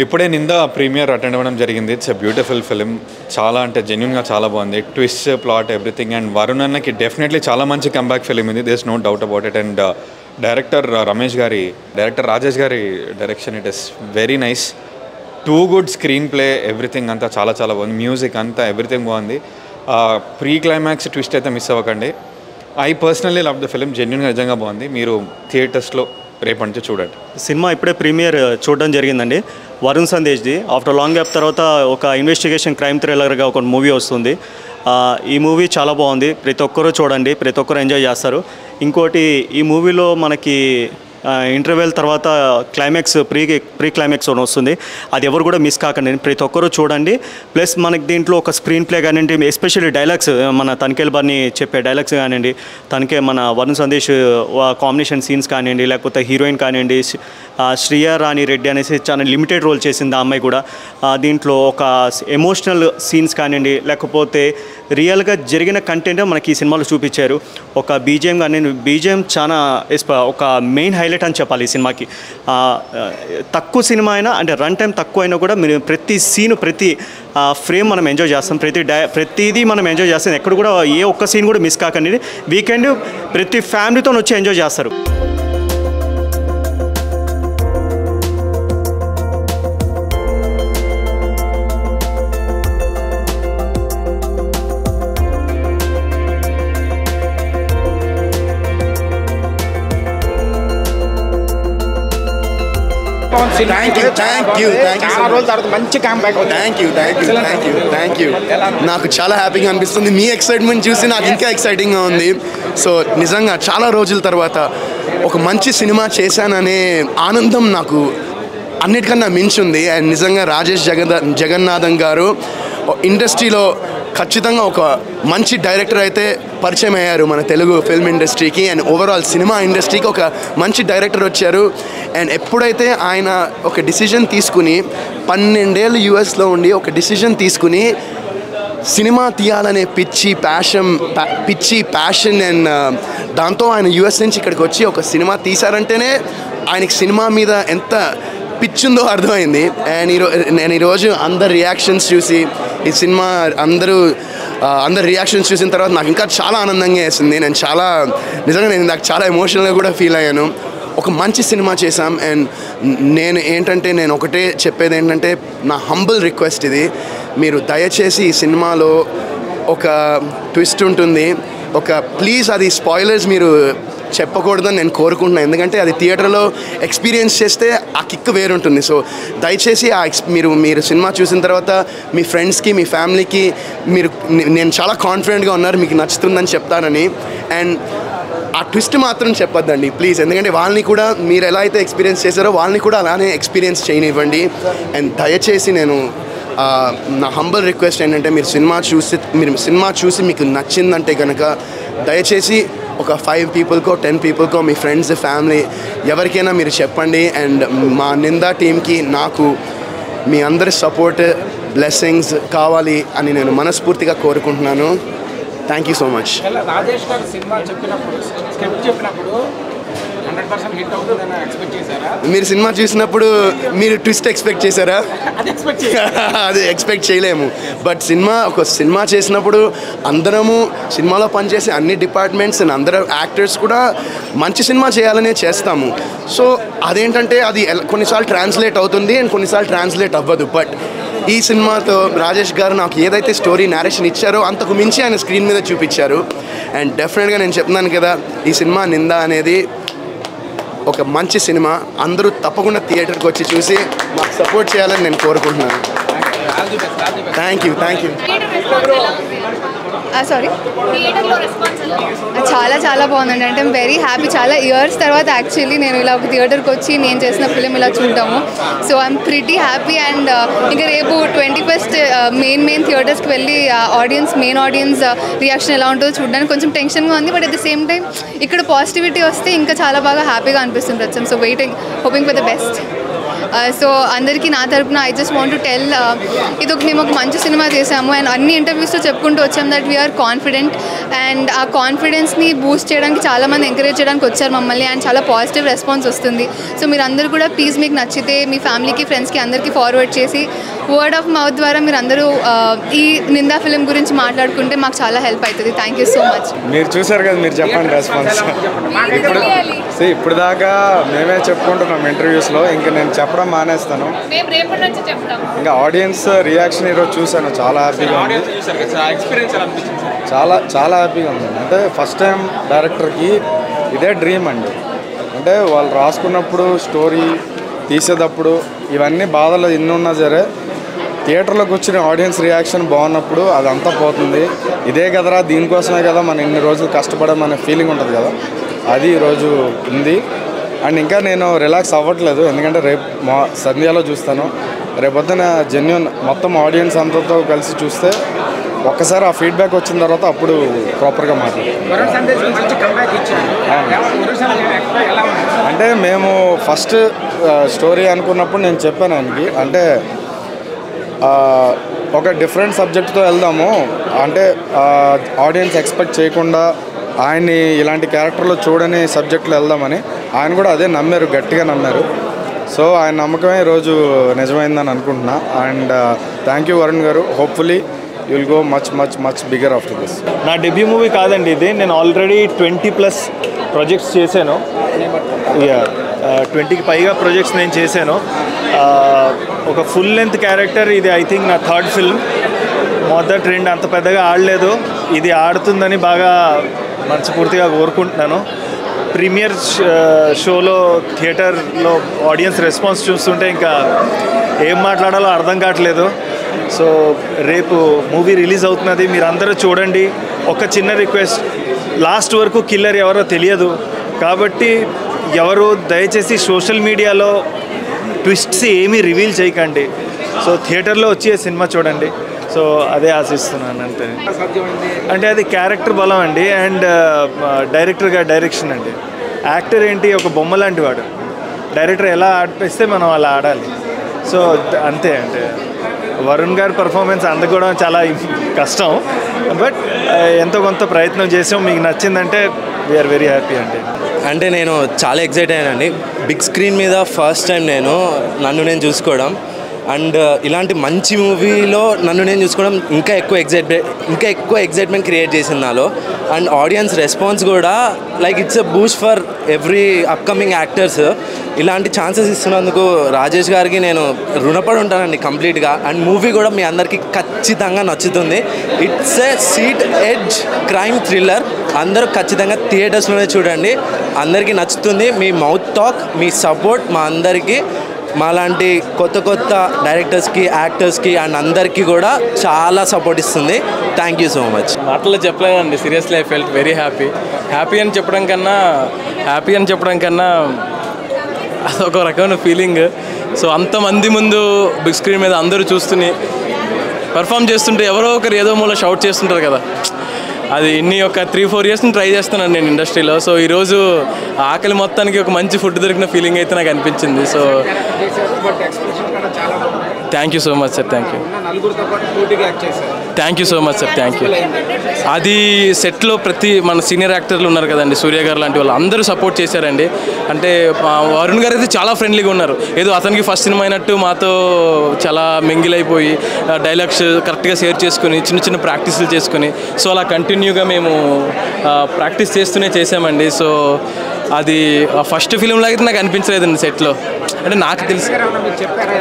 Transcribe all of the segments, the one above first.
ఇప్పుడే నింద premier attend అవ్వడం జరిగింది. It's a beautiful film. చాలా అంటే జెన్యున్గా చాలా బాగుంది. Twist, plot, everything. And Varun అన్నకి డెఫినెట్లీ చాలా మంచి కంబ్యాక్ ఫిలిం ఇది. There is no doubt about it. And director Rajesh గారి direction it is very nice. Too good screenplay, everything అంతా చాలా చాలా బాగుంది. మ్యూజిక్ అంతా ఎవ్రీథింగ్ బాగుంది. ప్రీ క్లైమాక్స్ ట్విస్ట్ అయితే మిస్ అవ్వకండి. I personally love the film. జెన్యున్గా నిజంగా బాగుంది. మీరు థియేటర్స్లో రేపటి చూడండి. సినిమా ఇప్పుడే ప్రీమియర్ చూడడం జరిగిందండి. వరుణ్ సందేశ్ది ఆఫ్టర్ లాంగ్ గ్యాప్ తర్వాత ఒక ఇన్వెస్టిగేషన్ క్రైమ్ థ్రిల్లర్గా ఒక మూవీ వస్తుంది. ఈ మూవీ చాలా బాగుంది. ప్రతి ఒక్కరూ చూడండి, ప్రతి ఒక్కరూ ఎంజాయ్ చేస్తారు. ఇంకోటి, ఈ మూవీలో మనకి ఇంటర్వెల్ తర్వాత క్లైమాక్స్ ప్రీ క్లైమాక్స్ వస్తుంది. అది ఎవరు కూడా మిస్ కాకండి, ప్రతి ఒక్కరూ చూడండి. ప్లస్ మనకి దీంట్లో ఒక స్క్రీన్ ప్లే కానివ్వండి, ఎస్పెషల్లీ డైలాగ్స్, మన తనిఖీల బారిని చెప్పే డైలాగ్స్ కానివ్వండి, తనకే మన వరుణ్ సందేశ్ కాంబినేషన్ సీన్స్ కానివ్వండి, లేకపోతే హీరోయిన్ కానివ్వండి, శ్రియా రాణి రెడ్డి అనేసి చాలా లిమిటెడ్ రోల్ చేసింది ఆ అమ్మాయి కూడా. దీంట్లో ఒక ఎమోషనల్ సీన్స్ కానివ్వండి, లేకపోతే రియల్గా జరిగిన కంటెంట్ మనకి ఈ సినిమాలో చూపించారు. ఒక బీజిఎం కానీ, బీజిఎం చాలా ఒక మెయిన్ హైలైట్ అని చెప్పాలి ఈ సినిమాకి. తక్కువ సినిమా అయినా, అంటే రన్ టైం తక్కువ అయినా కూడా మీరు ప్రతి సీను, ప్రతి ఫ్రేమ్ మనం ఎంజాయ్ చేస్తాం. ప్రతిదీ మనం ఎంజాయ్ చేస్తాం. ఎక్కడ కూడా ఏ ఒక్క సీన్ కూడా మిస్ కాకండి. వీకెండ్ ప్రతి ఫ్యామిలీతో వచ్చి ఎంజాయ్ చేస్తారు. నాకు చాలా హ్యాపీగా అనిపిస్తుంది. మీ ఎక్సైట్మెంట్ చూసి నాకు ఇంకా ఎక్సైటింగ్గా ఉంది. సో నిజంగా చాలా రోజుల తర్వాత ఒక మంచి సినిమా చేశాననే ఆనందం నాకు అన్నిటికన్నా మించింది. అండ్ నిజంగా రాజేష్ జగన్నాథన్ గారు ఇండస్ట్రీలో ఖచ్చితంగా ఒక మంచి డైరెక్టర్ అయితే పరిచయం అయ్యారు మన తెలుగు ఫిల్మ్ ఇండస్ట్రీకి. అండ్ ఓవరాల్ సినిమా ఇండస్ట్రీకి ఒక మంచి డైరెక్టర్ వచ్చారు. అండ్ ఎప్పుడైతే ఆయన ఒక డిసిజన్ తీసుకుని 12 ఏళ్ళు యూఎస్లో ఉండి ఒక డిసిజన్ తీసుకుని సినిమా తీయాలనే పిచ్చి ప్యాషన్ అండ్ దాంతో ఆయన యూఎస్ నుంచి ఇక్కడికి వచ్చి ఒక సినిమా తీశారంటేనే ఆయనకి సినిమా మీద ఎంత పిచ్చుందో అర్థమైంది. అండ్ నేను ఈరోజు అందరి రియాక్షన్స్ చూసి, ఈ సినిమా అందరి రియాక్షన్స్ చూసిన తర్వాత నాకు ఇంకా చాలా ఆనందంగా వేసింది. నేను నాకు చాలా ఎమోషనల్గా కూడా ఫీల్ అయ్యాను. ఒక మంచి సినిమా చేశాం. అండ్ నేను ఒకటే చెప్పేది ఏంటంటే, నా హంబుల్ రిక్వెస్ట్ ఇది, మీరు దయచేసి ఈ సినిమాలో ఒక ట్విస్ట్ ఉంటుంది. ప్లీజ్ అది స్పాయిలర్స్ మీరు చెప్పకూడదని నేను కోరుకుంటున్నాను. ఎందుకంటే అది థియేటర్లో ఎక్స్పీరియన్స్ చేస్తే ఆ కిక్ వేరుంటుంది. సో దయచేసి మీరు సినిమా చూసిన తర్వాత మీ ఫ్రెండ్స్కి, మీ ఫ్యామిలీకి నేను చాలా కాన్ఫిడెంట్గా ఉన్నారు మీకు నచ్చుతుందని చెప్తానని. అండ్ ఆ ట్విస్ట్ మాత్రం చెప్పొద్దండి ప్లీజ్. ఎందుకంటే వాళ్ళని కూడా మీరు ఎలా అయితే ఎక్స్పీరియన్స్ చేశారో వాళ్ళని కూడా అలానే ఎక్స్పీరియన్స్ చేయనివ్వండి. అండ్ దయచేసి నా హంబల్ రిక్వెస్ట్ ఏంటంటే, మీరు సినిమా చూసి మీకు నచ్చిందంటే కనుక దయచేసి ఒక 5 పీపుల్కో 10 పీపుల్కో, మీ ఫ్రెండ్స్, ఫ్యామిలీ ఎవరికైనా మీరు చెప్పండి. అండ్ మా నిందా టీమ్కి నాకు మీ అందరి సపోర్ట్, బ్లెస్సింగ్స్ కావాలి అని నేను మనస్ఫూర్తిగా కోరుకుంటున్నాను. Thank you so much. Rajesh గారు సినిమా స్క్రిప్ట్ చెప్పినప్పుడు 100% హిట్ అవుతుందని ఎక్స్పెక్ట్ చేశారా? మీరు సినిమా చూసినప్పుడు మీరు ట్విస్ట్ ఎక్స్పెక్ట్ చేశారా? అది ఎక్స్పెక్ట్ చేయలేము. బట్ ఒక సినిమా చేసినప్పుడు అందరము సినిమాలో పనిచేసే అన్ని డిపార్ట్మెంట్స్ అండ్ అందరూ యాక్టర్స్ కూడా మంచి సినిమా చేయాలనే చేస్తాము. సో అదేంటంటే అది కొన్నిసార్లు ట్రాన్స్లేట్ అవుతుంది అండ్ కొన్నిసార్లు ట్రాన్స్లేట్ అవ్వదు. బట్ ఈ సినిమాతో రాజేష్ గారు నాకు ఏదైతే స్టోరీ నేరేషన్ ఇచ్చారో అంతకు మించి ఆయన స్క్రీన్ మీద చూపించారు. అండ్ డెఫినెట్గా నేను చెప్తున్నాను కదా, ఈ సినిమా నిందా అనేది ఒక మంచి సినిమా. అందరూ తప్పకుండా థియేటర్కి వచ్చి చూసి మాకు సపోర్ట్ చేయాలని నేను కోరుకుంటున్నాను. Thank you. సారీ, చాలా బాగుందండి. అంటే ఐమ్ వెరీ హ్యాపీ. చాలా ఇయర్స్ తర్వాత యాక్చువల్లీ నేను ఇలా ఒక థియేటర్కి వచ్చి నేను చేసిన ఫిలిం ఇలా చూడటము. So I'm pretty happy. And ఇంకా రేపు 21st మెయిన్ థియేటర్స్కి వెళ్ళి మెయిన్ ఆడియన్స్ రియాక్షన్ ఎలా ఉంటుందో చూడడానికి కొంచెం టెన్షన్గా ఉంది. But at the same time ఇక్కడ పాజిటివిటీ వస్తే ఇంకా చాలా బాగా హ్యాపీగా అనిపిస్తుంది. So waiting, hoping for the best. So అందరికీ నా తరపున I just want to tell మేము ఒక మంచి సినిమా చేసాము అండ్ అన్ని ఇంటర్వ్యూస్లో చెప్పుకుంటూ వచ్చాము దట్ వీఆర్ కాన్ఫిడెంట్ అండ్ ఆ కాన్ఫిడెన్స్ని బూస్ట్ చేయడానికి చాలామంది ఎంకరేజ్ చేయడానికి వచ్చారు మమ్మల్ని అండ్ చాలా పాజిటివ్ రెస్పాన్స్ వస్తుంది. సో మీరు అందరూ కూడా ప్లీజ్ మీకు నచ్చితే మీ ఫ్యామిలీకి ఫ్రెండ్స్కి అందరికీ ఫార్వర్డ్ చేసి వర్డ్ ఆఫ్ మౌత్ ద్వారా మీరు అందరూ ఈ నిందా ఫిలిం గురించి మాట్లాడుకుంటే మాకు చాలా హెల్ప్ అవుతుంది. Thank you so much. మీరు చూసారు కదా, మీరు చెప్పండి రెస్పాన్స్. ఇప్పుడు దాకా మేమే చెప్పుకుంటున్నాం ఇంటర్వ్యూస్లో, ఇంకా నేను చెప్పడం మానేస్తాను. ఇంకా ఆడియన్స్ రియాక్షన్ ఈరోజు చూశాను, చాలా హ్యాపీగా ఉంది. చాలా హ్యాపీగా ఉంది. అంటే ఫస్ట్ టైం డైరెక్టర్కి ఇదే డ్రీమ్ అండి. అంటే వాళ్ళు రాసుకున్నప్పుడు స్టోరీ తీసేటప్పుడు ఇవన్నీ బాధలు ఎన్ని ఉన్నా సరే థియేటర్లోకి వచ్చిన ఆడియన్స్ రియాక్షన్ బాగున్నప్పుడు అదంతా పోతుంది. ఇదే కదరా, దీనికోసమే కదా మనం ఇన్ని రోజులు కష్టపడమనే ఫీలింగ్ ఉంటుంది కదా, అది ఈరోజు ఉంది. అండ్ ఇంకా నేను రిలాక్స్ అవ్వట్లేదు, ఎందుకంటే రేపు సంధ్యాలో చూస్తాను. రేపొద్దున జెన్యూన్ మొత్తం ఆడియన్స్ అంతతో కలిసి చూస్తే ఒక్కసారి ఆ ఫీడ్బ్యాక్ వచ్చిన తర్వాత అప్పుడు ప్రాపర్గా మాట్లాడతాం. అంటే మేము ఫస్ట్ స్టోరీ అనుకున్నప్పుడు నేను చెప్పాను ఆయనకి, అంటే ఒక డిఫరెంట్ సబ్జెక్ట్తో వెళ్దాము, అంటే ఆడియన్స్ ఎక్స్పెక్ట్ చేయకుండా ఆయన్ని ఇలాంటి క్యారెక్టర్లో చూడని సబ్జెక్టులో వెళ్దామని. ఆయన కూడా అదే నమ్మారు, గట్టిగా నమ్మారు. సో ఆయన నమ్మకమే ఈరోజు నిజమైందని అనుకుంటున్నా. అండ్ థ్యాంక్ యూ వరుణ్ గారు. Hopefully you will go much bigger after this. నా డెబ్యూ మూవీ కాదండి ఇది, నేను ఆల్రెడీ 20+ ప్రాజెక్ట్స్ చేశాను. 20కి పైగా ప్రాజెక్ట్స్ నేను చేశాను. ఒక ఫుల్ లెంత్ క్యారెక్టర్ ఇది ఐ థింక్ నా 3rd ఫిల్మ్. మొదటి 2 అంత పెద్దగా ఆడలేదు, ఇది ఆడుతుందని బాగా మనస్ఫూర్తిగా కోరుకుంటున్నాను. ప్రీమియర్ షోలో థియేటర్లో ఆడియన్స్ రెస్పాన్స్ చూస్తుంటే ఇంకా ఏం మాట్లాడాలో అర్థం కావట్లేదు. సో రేపు మూవీ రిలీజ్ అవుతున్నది, మీరు అందరూ చూడండి. ఒక చిన్న రిక్వెస్ట్, లాస్ట్ వరకు కిల్లర్ ఎవరో తెలియదు కాబట్టి ఎవరు దయచేసి సోషల్ మీడియాలో ట్విస్ట్స్ ఏమీ రివీల్ చేయకండి. సో థియేటర్లో వచ్చి సినిమా చూడండి. సో అదే ఆశిస్తున్నాను అంతే. అంటే అది క్యారెక్టర్ బలం అండి, అండ్ డైరెక్టర్గా డైరెక్షన్ అండి. యాక్టర్ ఏంటి, ఒక బొమ్మ లాంటి వాడు. డైరెక్టర్ ఎలా ఆడిపిస్తే మనం అలా ఆడాలి. సో అంతే. అంటే వరుణ్ గారి పర్ఫార్మెన్స్ అందుకోవడం చాలా కష్టం, బట్ ఎంతో కొంత ప్రయత్నం చేసాం. మీకు నచ్చిందంటే వీఆర్ వెరీ హ్యాపీ అండి. అంటే నేను చాలా ఎక్సైట్ అయ్యానండి. బిగ్ స్క్రీన్ మీద ఫస్ట్ టైం నన్ను నేను చూసుకోవడం, అండ్ ఇలాంటి మంచి మూవీలో నన్ను నేను చూసుకోవడం ఇంకా ఎక్కువ ఎక్సైట్మెంట్ క్రియేట్ చేసింది నాలో. అండ్ ఆడియన్స్ రెస్పాన్స్ కూడా like it's a Boost for every upcoming actors. ఇలాంటి ఛాన్సెస్ ఇస్తున్నందుకు రాజేష్ గారికి నేను రుణపడి ఉంటానండి కంప్లీట్గా. అండ్ మూవీ కూడా మీ అందరికీ ఖచ్చితంగా నచ్చుతుంది. It's a seat edge crime thriller. అందరూ ఖచ్చితంగా థియేటర్స్లోనే చూడండి, అందరికీ నచ్చుతుంది. మీ మౌత్ టాక్, మీ సపోర్ట్ మా అందరికీ, మాలాంటి కొత్త డైరెక్టర్స్కి, యాక్టర్స్కి అండ్ అందరికీ కూడా చాలా సపోర్ట్ ఇస్తుంది. Thank you so much. మాటల్లో చెప్పలేనండి, seriously I felt very happy అని చెప్పడం కన్నా అదొక రకమైన ఫీలింగ్. సో అంతమంది ముందు బిగ్ స్క్రీన్ మీద అందరూ చూస్తుని పర్ఫామ్ చేస్తుంటే ఎవరో ఒకరు ఏదో మూల షౌట్ చేస్తుంటారు కదా, అది ఇన్ని ఒక 3-4 years నుంచి ట్రై చేస్తున్నాను నేను ఇండస్ట్రీలో. సో ఈరోజు ఆకలి మొత్తానికి ఒక మంచి ఫుడ్ దొరికిన ఫీలింగ్ అయితే నాకు అనిపించింది. So thank you so much sir. Thank you so much sir. Thank you. అది సెట్లో మన సీనియర్ యాక్టర్లు ఉన్నారు కదండి, సూర్య గారు లాంటి వాళ్ళు అందరూ సపోర్ట్ చేశారండి. అంటే వరుణ్ గారు అయితే చాలా ఫ్రెండ్లీగా ఉన్నారు. ఏదో అతనికి ఫస్ట్ సినిమా అయినట్టు మాతో చాలా మింగిల్ అయిపోయి డైలాగ్స్ కరెక్ట్గా షేర్ చేసుకుని చిన్న ప్రాక్టీసులు చేసుకుని, సో అలా కంటిన్యూగా మేము ప్రాక్టీస్ చేస్తూనే చేసామండి. సో అది ఫస్ట్ ఫిలిం లాగా నాకు అనిపించలేదండి సెట్లో. అంటే నాకు తెలిసి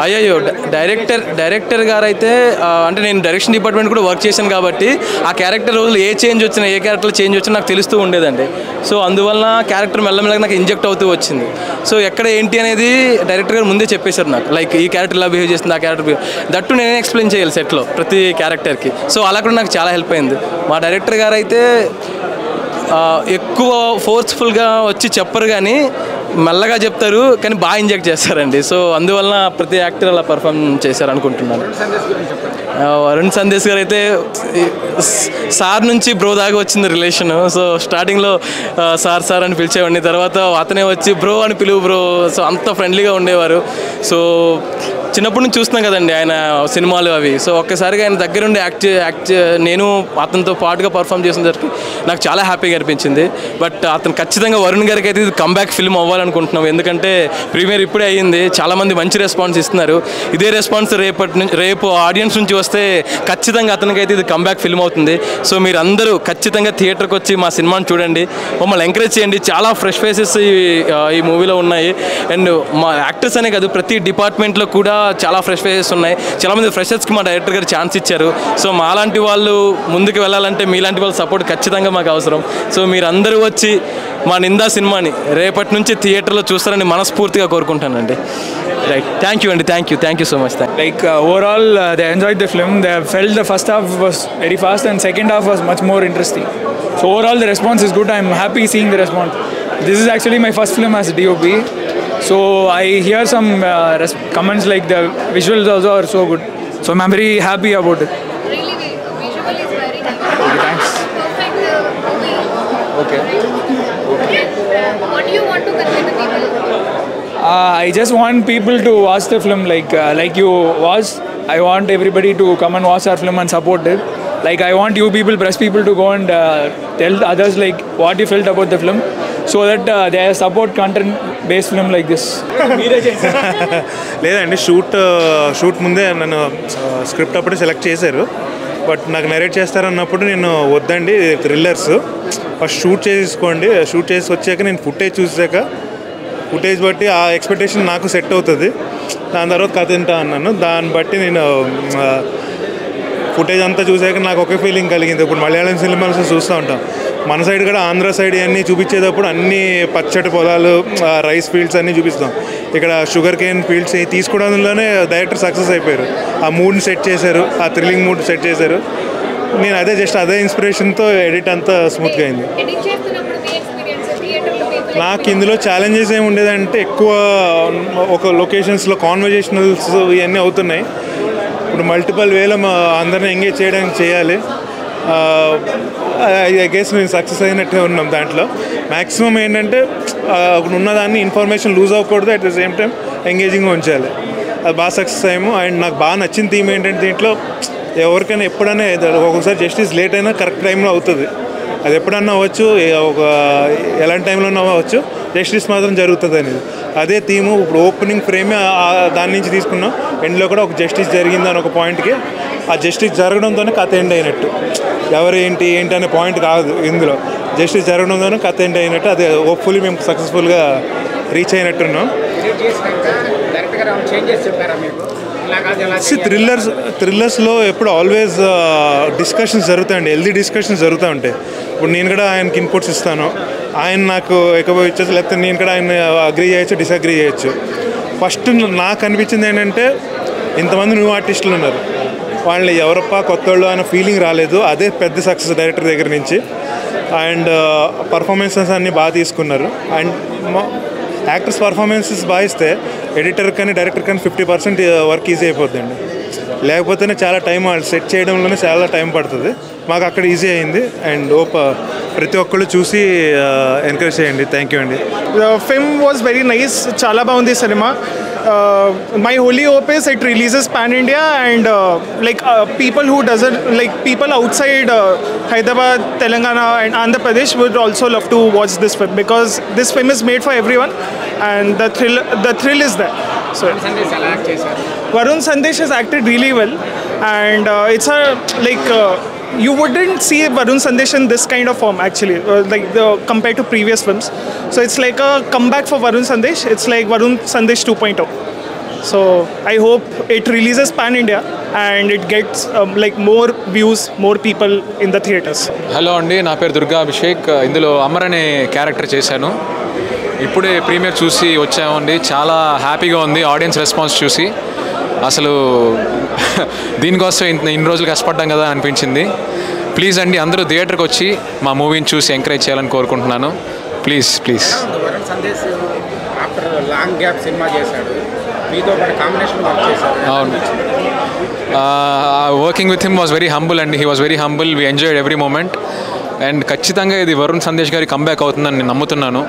అయ్యో డైరెక్టర్ గారు అయితే అంటే నేను డైరెక్షన్ డిపార్ట్మెంట్ కూడా వర్క్ చేశాను కాబట్టి ఆ క్యారెక్టర్ రోజులు ఏ క్యారెక్టర్ చేంజ్ వచ్చినా నాకు తెలుస్తూ ఉండేదండి. సో అందువల్ల క్యారెక్టర్ మెల్లమెల్లగా నాకు ఇంజెక్ట్ అవుతూ వచ్చింది. సో ఎక్కడ ఏంటి అనేది డైరెక్టర్ గారు ముందే చెప్పేశారు నాకు, లైక్ ఈ క్యారెక్టర్ ఇలా బిహేవ్ చేస్తుంది, ఆ క్యారెక్టర్ దట్టు నేనే ఎక్స్ప్లెయిన్ చేయాలి సెట్లో ప్రతి క్యారెక్టర్కి. సో అలా కూడా నాకు చాలా హెల్ప్ అయింది. మా డైరెక్టర్ గారు అయితే ఎక్కువ ఫోర్స్ఫుల్గా వచ్చి చెప్పరు, కానీ మెల్లగా చెప్తారు కానీ బాగా ఇంజెక్ట్ చేస్తారండి. సో అందువలన ప్రతి యాక్టర్ అలా పర్ఫామ్ చేశారు అనుకుంటున్నాను. వరుణ్ సందేశ్ గారు అయితే సార్ నుంచి బ్రో దాకా వచ్చింది రిలేషన్. సో స్టార్టింగ్లో సార్ సార్ అని పిలిచేవాడిని, తర్వాత అతనే వచ్చి బ్రో అని పిలువు బ్రో. సో అంత ఫ్రెండ్లీగా ఉండేవారు. సో చిన్నప్పటి నుంచి చూస్తున్నాం కదండి ఆయన సినిమాలు అవి. సో ఒక్కసారిగా ఆయన దగ్గరుండి యాక్ట్ నేను అతనితో పాటుగా పర్ఫామ్ చేసేసరికి నాకు చాలా హ్యాపీగా అనిపించింది. బట్ అతను ఖచ్చితంగా వరుణ్ గారికి అయితే ఇది కంబ్యాక్ ఫిల్మ్ అవ్వాలనుకుంటున్నాం. ఎందుకంటే ప్రీమియర్ ఇప్పుడే అయ్యింది, చాలామంది మంచి రెస్పాన్స్ ఇస్తున్నారు. ఇదే రెస్పాన్స్ రేపు ఆడియన్స్ నుంచి వస్తే ఖచ్చితంగా అతనికైతే ఇది కంబ్యాక్ ఫిల్మ్ అవుతుంది. సో మీరు అందరూ ఖచ్చితంగా థియేటర్కి వచ్చి మా సినిమాని చూడండి, మమ్మల్ని ఎంకరేజ్ చేయండి. చాలా ఫ్రెష్ ఫేసెస్ ఈ మూవీలో ఉన్నాయి. అండ్ మా యాక్టర్స్ అనే కాదు, ప్రతి డిపార్ట్మెంట్లో కూడా చాలా ఫ్రెష్ ఫేసెస్ ఉన్నాయి. చాలామంది ఫ్రెషర్స్కి మా డైరెక్టర్ గారు ఛాన్స్ ఇచ్చారు. సో మాలాంటి వాళ్ళు ముందుకు వెళ్ళాలంటే మీలాంటి వాళ్ళ సపోర్ట్ ఖచ్చితంగా మాకు అవసరం. సో మీరందరూ వచ్చి మా నిందా సినిమాని రేపటి నుంచి థియేటర్లో చూస్తారని మనస్ఫూర్తిగా కోరుకుంటానండి. రైట్, థ్యాంక్ యూ అండి, thank you so much. Like overall, they enjoyed the film. They felt the first half was very fast and second half was much more interesting. So overall, the response is good. I'm happy seeing the response. This is actually my first film as a DOP. So I hear some comments like the visuals also are so good. So I'm very happy about it. Really, visual is very nice. Okay, thanks. Perfect movie. Okay. What do you want to convey to people? I just want people to watch the film like you watched. I want everybody to come and watch our film and support it. Like I want you people, press people to go and tell others like what you felt about the film, so that they support content-based film like this. లేదండి, shoot ముందే నన్ను script అప్పుడే select చేశారు. But నాకు narrate చేస్తారన్నప్పుడు నేను వద్దండి, thrillers first shoot చేసుకోండి, shoot చేసి వచ్చాక నేను ఫుటేజ్ బట్టి ఆ ఎక్స్పెక్టేషన్ నాకు సెట్ అవుతుంది, దాని తర్వాత కథ ఎంత అన్నాను. దాన్ని బట్టి నేను ఫుటేజ్ అంతా చూసాక నాకు ఒకే ఫీలింగ్ కలిగింది. ఇప్పుడు మలయాళం సినిమాస్ చూస్తూ ఉంటాం, మన సైడ్ కూడా ఆంధ్ర సైడ్ అన్నీ చూపించేటప్పుడు అన్నీ పచ్చటి పొలాలు, రైస్ ఫీల్డ్స్ అన్నీ చూపిస్తాం. ఇక్కడ షుగర్ కేన్ ఫీల్డ్స్ తీసుకోవడంలోనే డైరెక్టర్ సక్సెస్ అయిపోయారు. ఆ మూడ్ని సెట్ చేశారు, ఆ థ్రిల్లింగ్ మూడ్ సెట్ చేశారు. నేను అదే ఇన్స్పిరేషన్తో ఎడిట్ అంతా స్మూత్గా అయింది. నాకు ఇందులో ఛాలెంజెస్ ఏమి ఉండేదంటే ఎక్కువ ఒక లొకేషన్స్లో కాన్వర్జేషనల్స్ ఇవన్నీ అవుతున్నాయి. ఇప్పుడు మల్టిపుల్ వేలో అందరిని ఎంగేజ్ చేయడానికి చేయాలి. ఐ గెస్ నేను సక్సెస్ అయినట్టే ఉన్నాం. దాంట్లో మ్యాక్సిమం ఏంటంటే ఉన్నదాన్ని ఇన్ఫర్మేషన్ లూజ్ అవ్వకూడదు, అట్ ద సేమ్ టైం ఎంగేజింగ్గా ఉంచాలి. అది బాగా సక్సెస్ అయ్యాము. అండ్ నాకు బాగా నచ్చిన థీమ్ ఏంటంటే దీంట్లో ఎవరికైనా ఎప్పుడైనా ఒక్కొక్కసారి జస్టిస్ లేట్ అయినా కరెక్ట్ టైంలో అవుతుంది. అది ఎప్పుడన్నా అవ్వచ్చు, ఎలాంటి టైంలోనే అవ్వచ్చు, జస్టిస్ మాత్రం జరుగుతుంది అనేది అదే థీము. ఇప్పుడు ఓపెనింగ్ ఫ్రేమే దాని నుంచి తీసుకున్నాం. ఎండ్లో కూడా ఒక జస్టిస్ జరిగిందని ఒక పాయింట్కి, ఆ జస్టిస్ జరగడంతోనే కథ ఎండ్ అయినట్టు. ఎవరు ఏంటి అనే పాయింట్ కాదు, ఇందులో జస్టిస్ జరగడంతోనే కథ ఎండ్ అయినట్టు. అది హోప్ఫుల్లీ మేము సక్సెస్ఫుల్గా రీచ్ అయినట్టున్నాం. థ్రిల్లర్స్లో ఎప్పుడు ఆల్వేస్ డిస్కషన్స్ జరుగుతాయండి, హెల్దీ డిస్కషన్స్ జరుగుతూ ఉంటాయి. ఇప్పుడు నేను కూడా ఆయనకి ఇన్పుట్స్ ఇస్తాను, ఆయన నాకు ఎక్కువ ఇచ్చేసి, లేకపోతే నేను కూడా ఆయన అగ్రీ చేయొచ్చు, డిసగ్రీ చేయొచ్చు. ఫస్ట్ నాకు అనిపించింది ఏంటంటే ఇంతమంది న్యూ ఆర్టిస్టులు ఉన్నారు, వాళ్ళు ఎవరప్ప కొత్త వాళ్ళు అనే ఫీలింగ్ రాలేదు. అదే పెద్ద సక్సెస్ డైరెక్టర్ దగ్గర నుంచి. అండ్ పర్ఫార్మెన్సెస్ అన్నీ బాగా తీసుకున్నారు. అండ్ యాక్టర్స్ పర్ఫార్మెన్సెస్ బాగా ఇస్తే ఎడిటర్ కానీ డైరెక్టర్ కానీ 50% వర్క్ ఈజీ అయిపోద్దండి. లేకపోతేనే చాలా టైం వాళ్ళు సెట్ చేయడంలోనే చాలా టైం పడుతుంది. మాకు అక్కడ ఈజీ అయింది. అండ్ ప్రతి ఒక్కళ్ళు చూసి ఎంకరేజ్ చేయండి. థ్యాంక్ యూ అండి. ఫిల్మ్ వాజ్ వెరీ నైస్, చాలా బాగుంది cinema. My holy hope is it releases pan India and people who doesn't like people outside Hyderabad, Telangana and Andhra Pradesh would also love to watch this film, because this film is made for everyone and the thrill is there. So Varun Sandesh has acted really well, and it's a you wouldn't see Varun Sandesh in this kind of form actually, compared to previous films. So it's like a comeback for Varun Sandesh. It's like Varun Sandesh 2.0. So I hope it releases pan India and it gets more views, more people in the theatres. Hello అండి, నా పేరు దుర్గా అభిషేక్. ఇందులో అమర్ అనే character చేశాను. ఇప్పుడే premier చూసి వచ్చామండి. చాలా హ్యాపీగా ఉంది ఆడియన్స్ రెస్పాన్స్ చూసి. అసలు దీనికోసం ఇన్ని రోజులు కష్టపడ్డాం కదా అనిపించింది. ప్లీజ్ అండి, అందరూ థియేటర్కి వచ్చి మా మూవీని చూసి ఎంకరేజ్ చేయాలని కోరుకుంటున్నాను. Please. After long gap cinema చేశాడు, మీతో పాటు కాంబినేషన్ వర్క్ చేశాడు. అవును, working with him was very humble and he was very humble. We enjoyed every moment. And ఖచ్చితంగా ఇది వరుణ్ సందేశ్ గారి కంబ్యాక్ అవుతుందని నేను నమ్ముతున్నాను.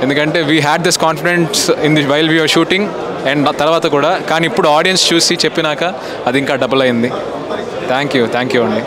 ఎందుకంటే we had this confidence in the while we are shooting and తర్వాత కూడా. కానీ ఇప్పుడు ఆడియన్స్ చూసి చెప్పినాక అది ఇంకా డబుల్ అయింది. థ్యాంక్ యూ అండి.